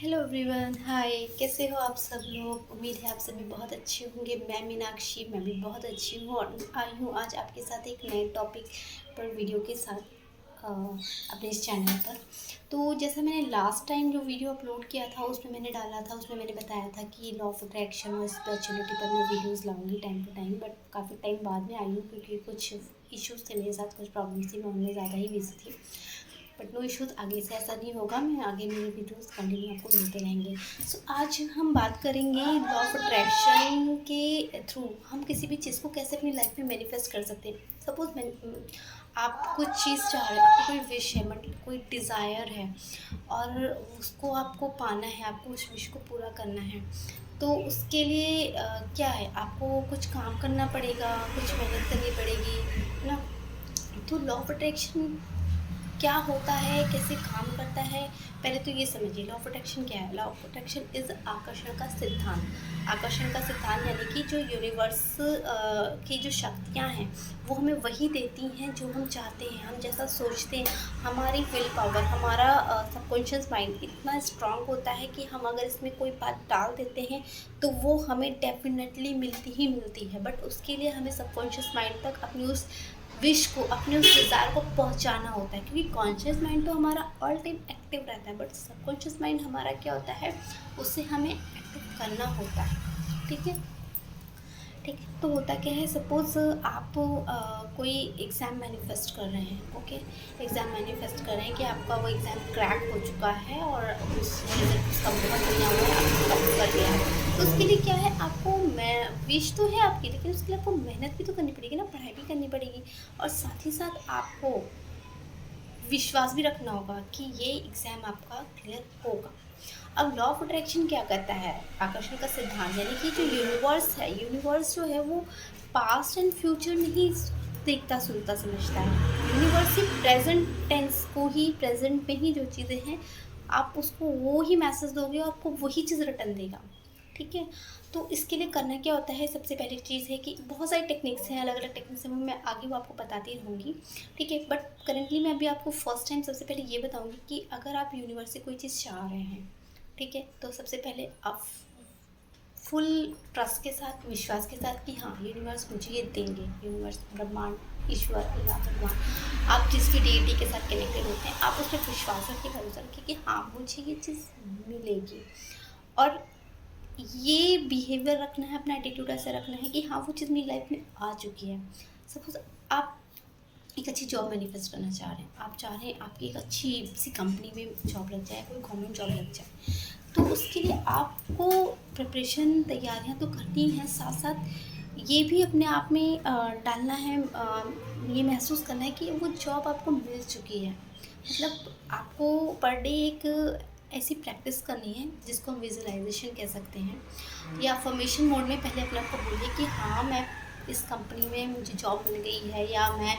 Hello everyone, हाय। कैसे हो आप सब लोग? उम्मीद है आप सभी बहुत अच्छे होंगे। मैं मीनाक्षी, मैं भी बहुत अच्छी हूँ और आई हूँ आज आपके साथ एक नए टॉपिक पर वीडियो के साथ अपने इस चैनल पर। तो जैसा मैंने लास्ट टाइम जो वीडियो अपलोड किया था उसमें मैंने डाला था, उसमें मैंने बताया था कि लॉ ऑफ अट्रैक्शन और स्पिरिचुअलिटी पर मैं वीडियोज़ लाऊंगी टाइम टू टाइम, बट काफ़ी टाइम बाद में आई हूँ क्योंकि कुछ इश्यूज़ थे मेरे साथ, कुछ प्रॉब्लम्स थी, मैं उनमें ज़्यादा ही बिजी थी। बट नो इश्यूज़, आगे से ऐसा नहीं होगा। मैं आगे मेरे वीडियोस कंटिन्यू आपको मिलते रहेंगे। सो आज हम बात करेंगे लॉ ऑफ अट्रैक्शन के थ्रू हम किसी भी चीज़ को कैसे अपनी लाइफ में मैनिफेस्ट कर सकते हैं। सपोज मैं आप कुछ चीज़ चाह रहे हो, आपको कोई विश है, मतलब कोई डिज़ायर है और उसको आपको पाना है, आपको उस विश को पूरा करना है। तो उसके लिए क्या है, आपको कुछ काम करना पड़ेगा, कुछ मेहनत करनी पड़ेगी, है ना। तो लॉ ऑफ अट्रैक्शन क्या होता है, कैसे काम करता है, पहले तो ये समझिए लॉ ऑफ अट्रैक्शन क्या है। लॉ ऑफ अट्रैक्शन इज़ आकर्षण का सिद्धांत। आकर्षण का सिद्धांत यानी कि जो यूनिवर्स की जो शक्तियाँ हैं वो हमें वही देती हैं जो हम चाहते हैं, हम जैसा सोचते हैं। हमारी विल पावर, हमारा सबकॉन्शियस माइंड इतना स्ट्रांग होता है कि हम अगर इसमें कोई बात डाल देते हैं तो वो हमें डेफिनेटली मिलती ही मिलती है। बट उसके लिए हमें सबकॉन्शियस माइंड तक अपनी उस विश को, अपने उस डिज़ायर को पहुंचाना होता है, क्योंकि कॉन्शियस माइंड तो हमारा ऑल टाइम एक्टिव रहता है, बट सबकॉन्शियस माइंड हमारा क्या होता है, उससे हमें एक्टिव करना होता है। ठीक है, ठीक है। तो होता क्या है, सपोज़ आप कोई एग्ज़ाम मैनिफेस्ट कर रहे हैं। ओके, एग्ज़ाम मैनिफेस्ट कर रहे हैं कि आपका वो एग्ज़ाम क्रैक हो चुका है और उस रिजल्ट उसका बहुत बढ़िया हुआ है, आपने टॉप कर लिया है। तो उसके लिए क्या है, आपको मैं विश तो है आपकी, लेकिन उसके लिए आपको मेहनत भी तो करनी पड़ेगी ना, पढ़ाई भी करनी पड़ेगी और साथ ही साथ आपको विश्वास भी रखना होगा कि ये एग्ज़ाम आपका क्लियर होगा। अब लॉ ऑफ अट्रैक्शन क्या करता है, आकर्षण का सिद्धांत यानी कि जो यूनिवर्स है, यूनिवर्स जो है वो पास्ट एंड फ्यूचर नहीं देखता सुनता समझता है। यूनिवर्स सिर्फ प्रेजेंट टेंस को ही, प्रेजेंट में ही जो चीज़ें हैं आप उसको वो ही मैसेज दोगे और आपको वही चीज़ रिटर्न देगा। ठीक है, तो इसके लिए करना क्या होता है, सबसे पहली चीज़ है कि बहुत सारी टेक्निक्स हैं, अलग अलग टेक्निक्स हैं, वो मैं आगे वो आपको बताती रहूँगी। ठीक है, बट करेंटली मैं अभी आपको फर्स्ट टाइम सबसे पहले ये बताऊँगी कि अगर आप यूनिवर्स से कोई चीज़ चाह रहे हैं, ठीक है, तो सबसे पहले आप फुल ट्रस्ट के साथ, विश्वास के साथ कि हाँ यूनिवर्स मुझे ये देंगे। यूनिवर्स, ब्रह्मांड, ईश्वर, अल्लाह, भगवान, आप जिस भी डेटी के साथ कनेक्टेड होते हैं, आप उस पर विश्वास रखिए, भरोसा रखिए कि हाँ मुझे ये चीज़ मिलेगी। और ये बिहेवियर रखना है, अपना एटीट्यूड ऐसा रखना है कि हाँ वो चीज़ मेरी लाइफ में आ चुकी है। सपोज आप एक अच्छी जॉब मैनिफेस्ट करना चाह रहे हैं, आप चाह रहे हैं आपकी एक अच्छी सी कंपनी में जॉब लग जाए, कोई गवर्नमेंट जॉब लग जाए, तो उसके लिए आपको प्रिपरेशन, तैयारियां तो करनी है, साथ साथ ये भी अपने आप में डालना है, ये महसूस करना है कि वो जॉब आपको मिल चुकी है। मतलब आपको पर डे एक ऐसी प्रैक्टिस करनी है जिसको हम विजुअलाइजेशन कह सकते हैं, या अफर्मेशन मोड में पहले अपने आप को बोलिए कि हाँ मैं इस कंपनी में मुझे जॉब मिल गई है, या मैं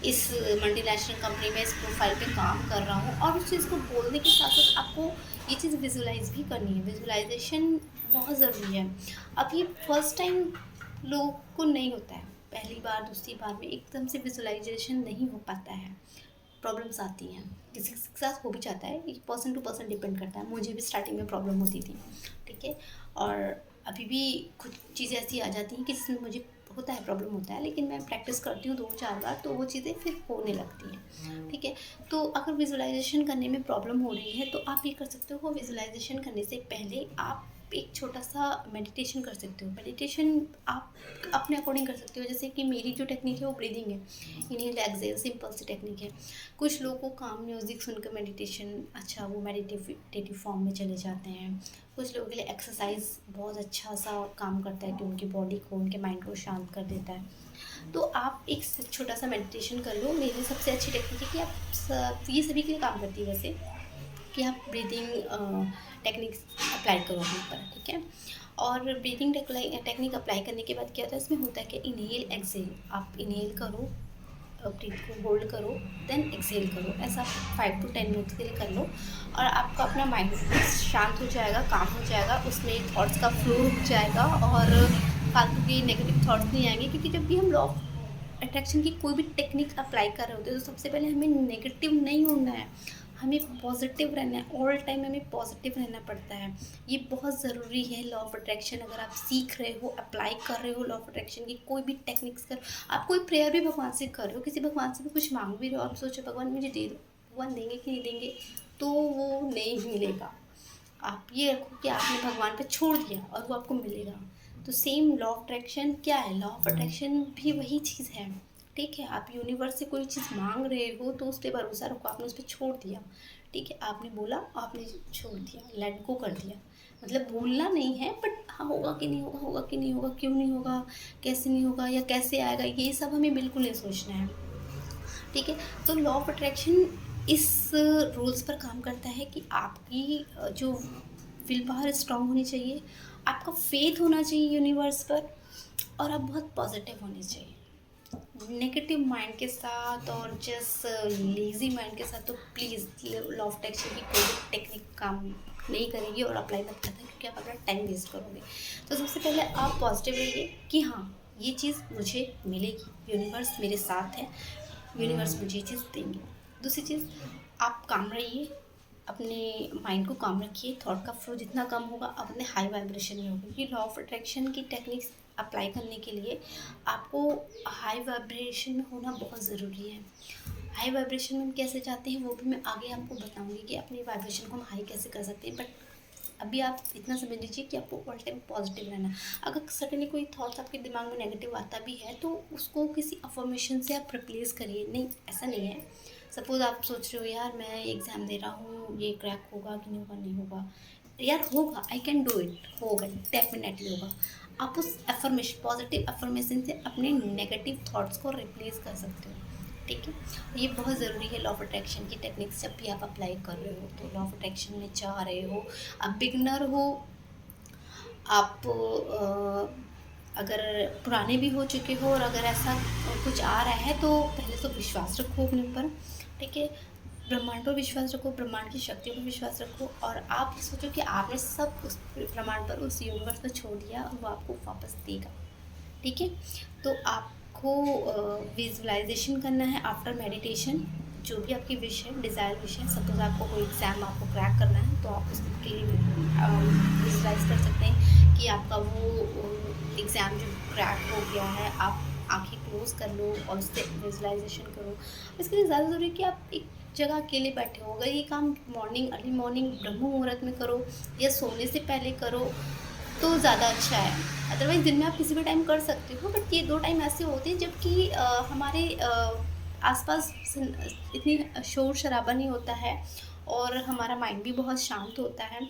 इस मल्टीनेशनल कंपनी में इस प्रोफाइल पे काम कर रहा हूँ। और उस चीज़ को बोलने के साथ साथ आपको ये चीज़ विजुलाइज भी करनी है। विजुलाइजेशन बहुत ज़रूरी है। अब ये फर्स्ट टाइम लोगों को नहीं होता है, पहली बार दूसरी बार में एकदम से विजुलाइजेशन नहीं हो पाता है, प्रॉब्लम्स आती हैं। किसी के साथ हो भी जाता है, एक पर्सन टू पर्सन डिपेंड करता है। मुझे भी स्टार्टिंग में प्रॉब्लम होती थी, ठीक है, और अभी भी कुछ चीज़ें ऐसी आ जाती हैं कि जिसमें मुझे होता है, प्रॉब्लम होता है, लेकिन मैं प्रैक्टिस करती हूँ 2-4 बार तो वो चीज़ें फिर होने लगती हैं। ठीक है, तो अगर विजुलाइजेशन करने में प्रॉब्लम हो रही है तो आप ये कर सकते हो, विजुलाइजेशन करने से पहले आप एक छोटा सा मेडिटेशन कर सकते हो। मेडिटेशन आप अपने अकॉर्डिंग कर सकते हो, जैसे कि मेरी जो टेक्निक है वो ब्रीदिंग है, इनहेल एक्सहेल, सिंपल सी टेक्निक है। कुछ लोगों को काम म्यूज़िक सुनकर मेडिटेशन, अच्छा वो मेडिटेटिव फॉर्म में चले जाते हैं। कुछ लोगों के लिए एक्सरसाइज बहुत अच्छा सा काम करता है कि उनकी बॉडी को, उनके माइंड को शांत कर देता है। तो आप एक छोटा सा मेडिटेशन कर लो। मेरी सबसे अच्छी टेक्निक है कि आप ये सभी के लिए काम करती है वैसे, कि आप ब्रीदिंग टेक्निक्स अप्लाई करो अपने ऊपर। ठीक है, और ब्रीदिंग टेक्निक अप्लाई करने के बाद क्या होता है, इसमें होता है कि इनहेल एक्सहेल, आप इनहेल करो, ब्रीथ को होल्ड करो, देन एक्सहेल करो। ऐसा 5 to 10 मिनट्स के लिए कर लो और आपका अपना माइंड शांत हो जाएगा, काम हो जाएगा, उसमें थॉट्स का फ्लो रुक जाएगा और फालतू के नेगेटिव थॉट्स नहीं आएंगे। क्योंकि जब भी हम लॉ ऑफ अट्रैक्शन की कोई भी टेक्निक अप्लाई कर रहे होते हैं तो सबसे पहले हमें नेगेटिव नहीं होना है, हमें पॉजिटिव रहना है, ऑल टाइम हमें पॉजिटिव रहना पड़ता है। ये बहुत ज़रूरी है। लॉ ऑफ अट्रैक्शन अगर आप सीख रहे हो, अप्लाई कर रहे हो लॉ ऑफ अट्रैक्शन की कोई भी टेक्निक्स कर, आप कोई प्रेयर भी भगवान से कर रहे हो, किसी भगवान से भी कुछ मांग भी रहे हो, आप सोचो भगवान मुझे दे दो, भगवान देंगे कि नहीं देंगे, तो वो नहीं मिलेगा। आप ये रखो कि आपने भगवान पे छोड़ दिया और वो आपको मिलेगा। तो सेम लॉ ऑफ अट्रैक्शन क्या है, लॉ ऑफ अट्रैक्शन भी वही चीज़ है। ठीक है, आप यूनिवर्स से कोई चीज़ मांग रहे हो तो उस पर भरोसा रखो, आपने उस पर छोड़ दिया। ठीक है, आपने बोला, आपने छोड़ दिया, लेट गो कर दिया। मतलब भूलना नहीं है, बट हाँ होगा कि नहीं होगा, होगा कि नहीं होगा, क्यों नहीं होगा, कैसे नहीं होगा या कैसे आएगा, ये सब हमें बिल्कुल नहीं सोचना है। ठीक है, तो लॉ ऑफ अट्रैक्शन इस रूल्स पर काम करता है कि आपकी जो विल पावर स्ट्रांग होनी चाहिए, आपका फेथ होना चाहिए यूनिवर्स पर, और आप बहुत पॉजिटिव होने चाहिए। नेगेटिव माइंड के साथ और जस्ट लेज़ी माइंड के साथ तो प्लीज़ लॉ ऑफ अट्रैक्शन की कोई भी टेक्निक काम नहीं करेगी और अप्लाई मत करना, क्योंकि आप अपना टाइम वेस्ट करोगे। तो सबसे पहले आप पॉजिटिव रहिए कि हाँ ये चीज़ मुझे मिलेगी, यूनिवर्स मेरे साथ है, यूनिवर्स मुझे ये चीज़ देंगे। दूसरी चीज़, आप काम रहिए, अपने माइंड को काम रखिए, थॉट का फ्लो जितना कम होगा आप अपने हाई वाइब्रेशन में होगा। ये लॉ ऑफ अट्रैक्शन की टेक्निक्स अप्लाई करने के लिए आपको हाई वाइब्रेशन में होना बहुत ज़रूरी है। हाई वाइब्रेशन में हम कैसे जाते हैं वो भी मैं आगे आपको बताऊंगी कि अपनी वाइब्रेशन को हम हाई कैसे कर सकते हैं। बट अभी आप इतना समझ लीजिए कि आपको ऑल टाइम पॉजिटिव रहना है। अगर सडनली कोई थॉट्स आपके दिमाग में नेगेटिव आता भी है तो उसको किसी अफर्मेशन से आप रिप्लेस करिए। नहीं, ऐसा नहीं है। सपोज़ आप सोच रहे हो यार मैं एग्ज़ाम दे रहा हूँ, ये क्रैक होगा कि नहीं होगा, नहीं होगा यार, होगा, आई कैन डू इट, होगा, डेफिनेटली होगा। आप उस अफर्मेशन, पॉजिटिव अफर्मेशन से अपने नेगेटिव थॉट्स को रिप्लेस कर सकते हो। ठीक है, ये बहुत ज़रूरी है लॉ ऑफ अट्रैक्शन की टेक्निक्स जब भी आप अप्लाई कर रहे हो। तो लॉ ऑफ अट्रैक्शन में चाह रहे हो, आप बिगनर हो, आप अगर पुराने भी हो चुके हो और अगर ऐसा कुछ आ रहा है तो पहले तो विश्वास रखो अपने ऊपर। ठीक है, ब्रह्मांड पर विश्वास रखो, ब्रह्मांड की शक्तियों पर विश्वास रखो, और आप सोचो कि आपने सब उस ब्रह्मांड पर, उस यूनिवर्स पर छोड़ दिया और वो आपको वापस देगा। ठीक है, तो आपको विजुअलाइजेशन करना है आफ्टर मेडिटेशन। जो भी आपकी विश है, डिज़ायर विश है, सपोज आपको कोई एग्ज़ाम आपको क्रैक करना है तो आप उसके लिए विजुअलाइज कर सकते हैं कि आपका वो एग्ज़ाम जो क्रैक हो गया है, आप आंखें क्लोज कर लो और उससे विजुअलाइजेशन करो। इसके लिए ज़्यादा ज़रूरी है कि आप एक जगह अकेले बैठे हो। अगर ये काम मॉर्निंग, अर्ली मॉर्निंग ब्रह्म मुहूर्त में करो या सोने से पहले करो तो ज़्यादा अच्छा है। अदरवाइज़ दिन में आप किसी भी टाइम कर सकते हो, बट ये 2 टाइम ऐसे होते हैं जबकि हमारे आसपास इतनी शोर शराबा नहीं होता है और हमारा माइंड भी बहुत शांत होता है।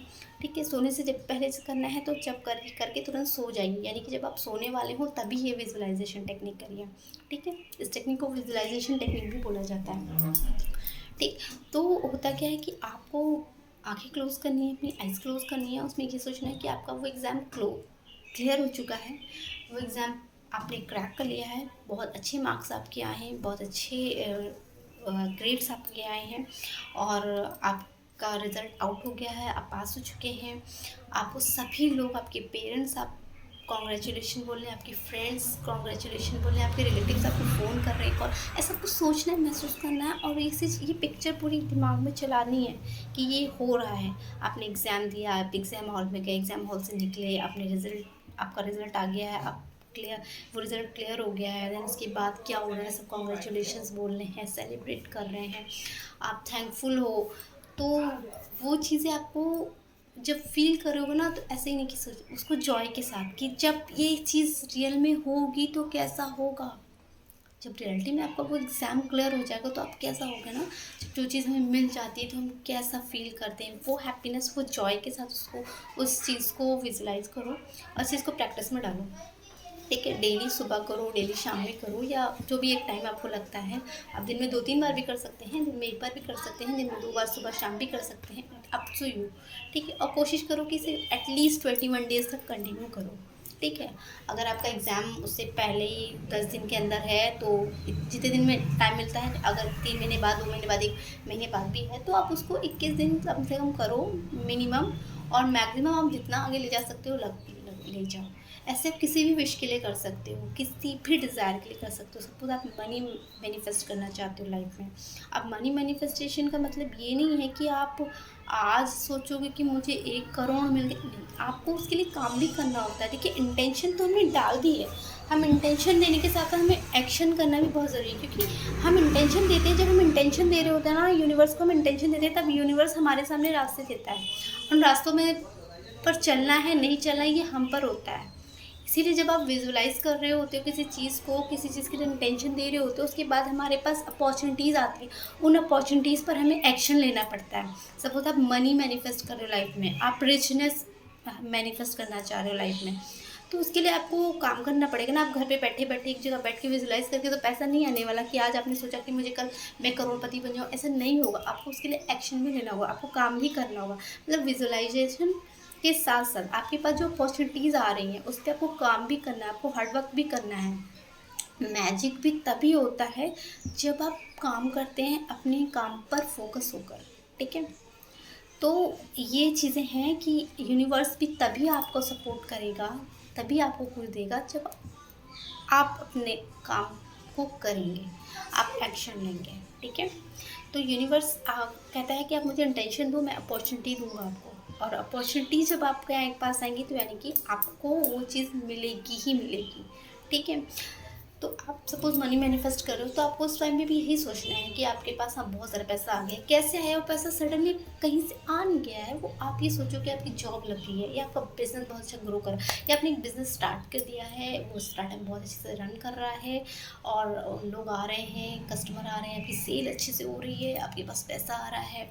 ठीक है, सोने से जब पहले से करना है तो जब करके तुरंत सो जाइए, यानी कि जब आप सोने वाले हो तभी ये विजुअलाइजेशन टेक्निक करिए। ठीक है, इस टेक्निक को विजुअलाइजेशन टेक्निक भी बोला जाता है। ठीक, तो होता क्या है कि आपको आंखें क्लोज करनी है, अपनी आइज़ क्लोज करनी है, उसमें ये सोचना है कि आपका वो एग्ज़ाम क्लियर हो चुका है, वो एग्ज़ाम आपने क्रैक कर लिया है, बहुत अच्छे मार्क्स आपके आए हैं, बहुत अच्छे ग्रेड्स आपके आए हैं और आपका रिज़ल्ट आउट हो गया है, आप पास हो चुके हैं। आपको सभी लोग, आपके पेरेंट्स आप कॉन्ग्रेचुलेशन बोल रहे हैं, आपके फ्रेंड्स कॉन्ग्रेचुलेशन बोल रहे हैं, आपके रिलेटिव्स आपको फ़ोन कर रहे हैं, कॉल, ऐसा कुछ सोचना है, महसूस करना है और ये पिक्चर पूरी दिमाग में चलानी है कि ये हो रहा है। आपने एग्ज़ाम दिया, आप एग्ज़ाम हॉल में गए, एग्ज़ाम हॉल से निकले, आपका रिज़ल्ट आ गया है, आप वो रिज़ल्ट क्लियर हो गया है। देन उसके बाद क्या हो रहा है, सब कॉन्ग्रेचुलेशंस बोल रहे हैं, सेलिब्रेट कर रहे हैं, आप थैंकफुल हो। तो वो चीज़ें आपको जब फील करोगे ना तो ऐसे ही नहीं कि सोच, उसको जॉय के साथ कि जब ये चीज़ रियल में होगी तो कैसा होगा। जब रियलिटी में आपका वो एग्ज़ाम क्लियर हो जाएगा तो आप कैसा होगा ना, जब जो चीज़ हमें मिल जाती है तो हम कैसा फील करते हैं, वो हैप्पीनेस, वो जॉय के साथ उसको, उस चीज़ को विजुलाइज करो और उस चीज़ को प्रैक्टिस में डालो। ठीक है, डेली सुबह करो, डेली शाम में करो, या जो भी एक टाइम आपको लगता है। आप दिन में 2-3 बार भी कर सकते हैं, दिन में 1 बार भी कर सकते हैं, दिन में 2 बार सुबह शाम भी कर सकते हैं, अप टू यू। ठीक है, और कोशिश करो कि इसे एटलीस्ट 21 डेज़ तक कंटिन्यू करो। ठीक है, अगर आपका एग्ज़ाम उससे पहले ही 10 दिन के अंदर है तो जितने दिन में टाइम मिलता है, अगर 3 महीने बाद, 2 महीने बाद, 1 महीने बाद भी है तो आप उसको 21 दिन कम से कम करो मिनिमम, और मैक्सिमम आप जितना आगे ले जा सकते हो ले जाओ। ऐसे आप किसी भी विश के लिए कर सकते हो, किसी भी डिज़ायर के लिए कर सकते हो। सपोज़ आप मनी मैनिफेस्ट करना चाहते हो लाइफ में। अब मनी मैनिफेस्टेशन का मतलब ये नहीं है कि आप आज सोचोगे कि मुझे 1 करोड़ मिल गए, नहीं, आपको उसके लिए काम भी करना होता है। देखिए, इंटेंशन तो हमने डाल दी है, हम इंटेंशन देने के साथ हमें एक्शन करना भी बहुत ज़रूरी है, क्योंकि हम इंटेंशन देते हैं, जब हम इंटेंशन दे रहे होते हैं ना यूनिवर्स को, हम इंटेंशन देते हैं, तब यूनिवर्स हमारे सामने रास्ते देता है। उन रास्तों में पर चलना है नहीं चलना ये हम पर होता है। इसीलिए जब आप विजुलाइज कर रहे होते हो किसी चीज़ को, किसी चीज़ की जब इंटेंशन दे रहे होते हो, उसके बाद हमारे पास अपॉर्चुनिटीज़ आती हैं, उन अपॉर्चुनिटीज़ पर हमें एक्शन लेना पड़ता है। सपोज आप मनी मैनिफेस्ट कर रहे हो लाइफ में, आप रिचनेस मैनिफेस्ट करना चाह रहे हो लाइफ में, तो उसके लिए आपको काम करना पड़ेगा ना। आप घर पे बैठे बैठे एक जगह बैठ के विजुलाइज करके तो पैसा नहीं आने वाला कि आज आपने सोचा कि मुझे कल मैं करोड़पति बन जाऊँ, ऐसा नहीं होगा। आपको उसके लिए एक्शन भी लेना होगा, आपको काम भी करना होगा। मतलब विजुलाइजेशन के साथ साथ आपके पास जो अपॉर्चुनिटीज़ आ रही हैं उस पर आपको काम भी करना है, आपको हार्डवर्क भी करना है। मैजिक भी तभी होता है जब आप काम करते हैं अपने काम पर फोकस होकर, ठीक है। तो ये चीज़ें हैं कि यूनिवर्स भी तभी आपको सपोर्ट करेगा, तभी आपको कुछ देगा जब आप अपने काम को करेंगे, आप एक्शन लेंगे, ठीक है। तो यूनिवर्स कहता है कि आप मुझे इंटेंशन दो, मैं अपॉर्चुनिटी दूंगा आपको, और अपॉर्चुनिटी जब आपके पास आएंगी तो यानी कि आपको वो चीज़ मिलेगी ही मिलेगी, ठीक है। तो आप सपोज़ मनी मैनिफेस्ट कर रहे हो तो आपको उस टाइम में भी यही सोचना है कि आपके पास हाँ बहुत सारा पैसा आ गया। कैसे आया वो पैसा? सडनली कहीं से आ नहीं गया है वो। आप ये सोचो कि आपकी जॉब लग गई है, या आपका बिजनेस बहुत अच्छा ग्रो कर रहा है, या आपने एक बिज़नेस स्टार्ट कर दिया है, वो स्टार्टअप बहुत अच्छे से रन कर रहा है और लोग आ रहे हैं, कस्टमर आ रहे हैं, आपकी सेल अच्छे से हो रही है, आपके पास पैसा आ रहा है,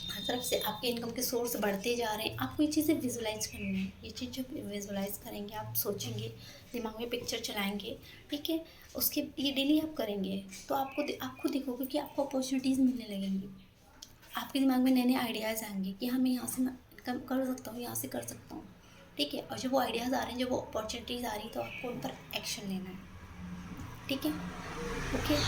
हर तरफ से आपके इनकम के सोर्स बढ़ते जा रहे हैं। आपको ये चीज़ें विजुलाइज करनी है। ये चीज़ जब विजुलाइज करेंगे, आप सोचेंगे, दिमाग में पिक्चर चलाएंगे, ठीक है, उसके ये डेली आप करेंगे तो आपको देखोगे कि आपको अपॉर्चुनिटीज़ मिलने लगेंगी। आपके दिमाग में नए नए आइडियाज़ आएंगे कि हाँ मैं यहाँ से इनकम कर सकता हूँ, यहाँ से कर सकता हूँ, ठीक है। और जब वो आइडियाज़ आ रहे हैं, जब वो अपॉर्चुनिटीज़ आ रही है, तो आपको उन पर एक्शन लेना है, ठीक है, ओके।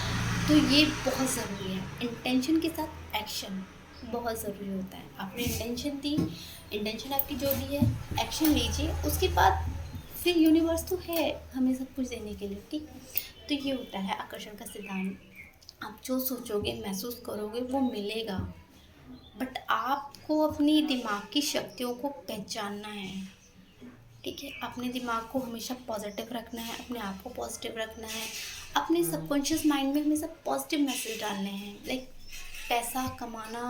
तो ये बहुत ज़रूरी है, इंटेंशन के साथ एक्शन बहुत ज़रूरी होता है। आपने इंटेंशन दी, इंटेंशन आपकी जो भी है, एक्शन लीजिए, उसके बाद फिर यूनिवर्स तो है हमें सब कुछ देने के लिए, ठीक। तो ये होता है आकर्षण का सिद्धांत। आप जो सोचोगे, महसूस करोगे, वो मिलेगा। बट आपको अपनी दिमाग की शक्तियों को पहचानना है, ठीक है। अपने दिमाग को हमेशा पॉजिटिव रखना है, अपने आप को पॉजिटिव रखना है, अपने सबकॉन्शियस माइंड में हमेशा पॉजिटिव मैसेज डालने हैं। लाइक पैसा कमाना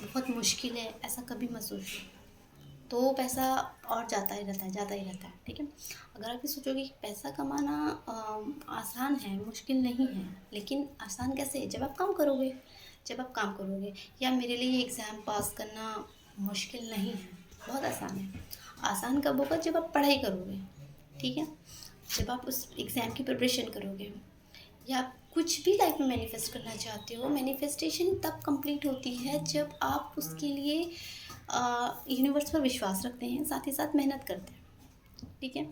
बहुत मुश्किल है, ऐसा कभी मत सोचिए। तो पैसा और जाता ही रहता है, जाता ही रहता है, ठीक है। अगर आप ये सोचोगे कि पैसा कमाना आसान है, मुश्किल नहीं है, लेकिन आसान कैसे है? जब आप काम करोगे, जब आप काम करोगे। या मेरे लिए एग्ज़ाम पास करना मुश्किल नहीं है, बहुत आसान है। आसान कब होगा? जब आप पढ़ाई करोगे, ठीक है, जब आप उस एग्ज़ाम की प्रिपरेशन करोगे। या आप कुछ भी लाइफ में मैनिफेस्ट करना चाहते हो, मैनिफेस्टेशन तब कंप्लीट होती है जब आप उसके लिए यूनिवर्स पर विश्वास रखते हैं, साथ ही साथ मेहनत करते हैं, ठीक है।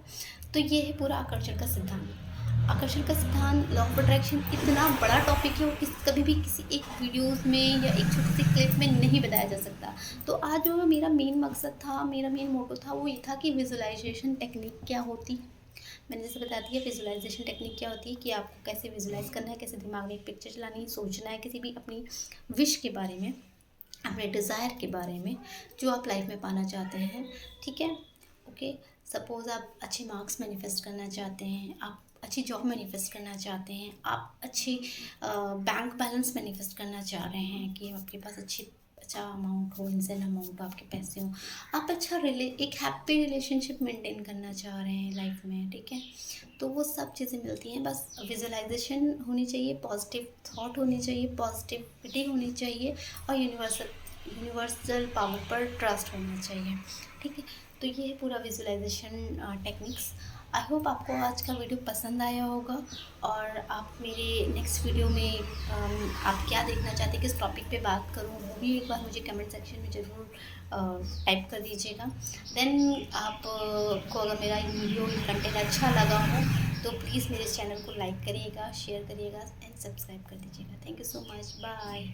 तो ये है पूरा आकर्षण का सिद्धांत। आकर्षण का सिद्धांत, लॉ ऑफ अट्रैक्शन इतना बड़ा टॉपिक है, वो कभी भी किसी एक वीडियोस में या एक छोटी सी क्लिप में नहीं बताया जा सकता। तो आज जो मेरा मेन मकसद था, मेरा मेन मोटो था, वो ये था कि विजुलाइजेशन टेक्निक क्या होती है। मैंने जैसे बता दिया विजुलाइजेशन टेक्निक क्या होती है, कि आपको कैसे विजुलाइज करना है, कैसे दिमाग में एक पिक्चर चलानी है, सोचना है किसी भी अपनी विश के बारे में, अपने डिज़ायर के बारे में, जो आप लाइफ में पाना चाहते हैं, ठीक है, ओके। सपोज़ आप अच्छे मार्क्स मैनिफेस्ट करना चाहते हैं, आप अच्छी जॉब मैनिफेस्ट करना चाहते हैं, आप अच्छी बैंक बैलेंस मैनिफेस्ट करना चाह रहे हैं कि आपके पास अच्छा अमाउंट हो, इनसेंट अमाउंट हो, आपके पैसे हों, आप एक हैप्पी रिलेशनशिप मेंटेन करना चाह रहे हैं लाइफ में, ठीक है। तो वो सब चीज़ें मिलती हैं, बस विजुअलाइजेशन होनी चाहिए, पॉजिटिव थॉट होनी चाहिए, पॉजिटिविटी होनी चाहिए, और यूनिवर्सल पावर पर ट्रस्ट होना चाहिए, ठीक है। तो ये है पूरा विजुअलाइजेशन टेक्निक्स। आई होप आपको आज का वीडियो पसंद आया होगा, और आप मेरे नेक्स्ट वीडियो में आप क्या देखना चाहते हैं, किस टॉपिक पे बात करूं, वो भी एक बार मुझे कमेंट सेक्शन में ज़रूर टाइप कर दीजिएगा। देन आप को अगर मेरा वीडियो कंटेंट अच्छा लगा हो तो प्लीज़ मेरे चैनल को लाइक करिएगा, शेयर करिएगा एंड सब्सक्राइब कर दीजिएगा। Thank you so much, bye.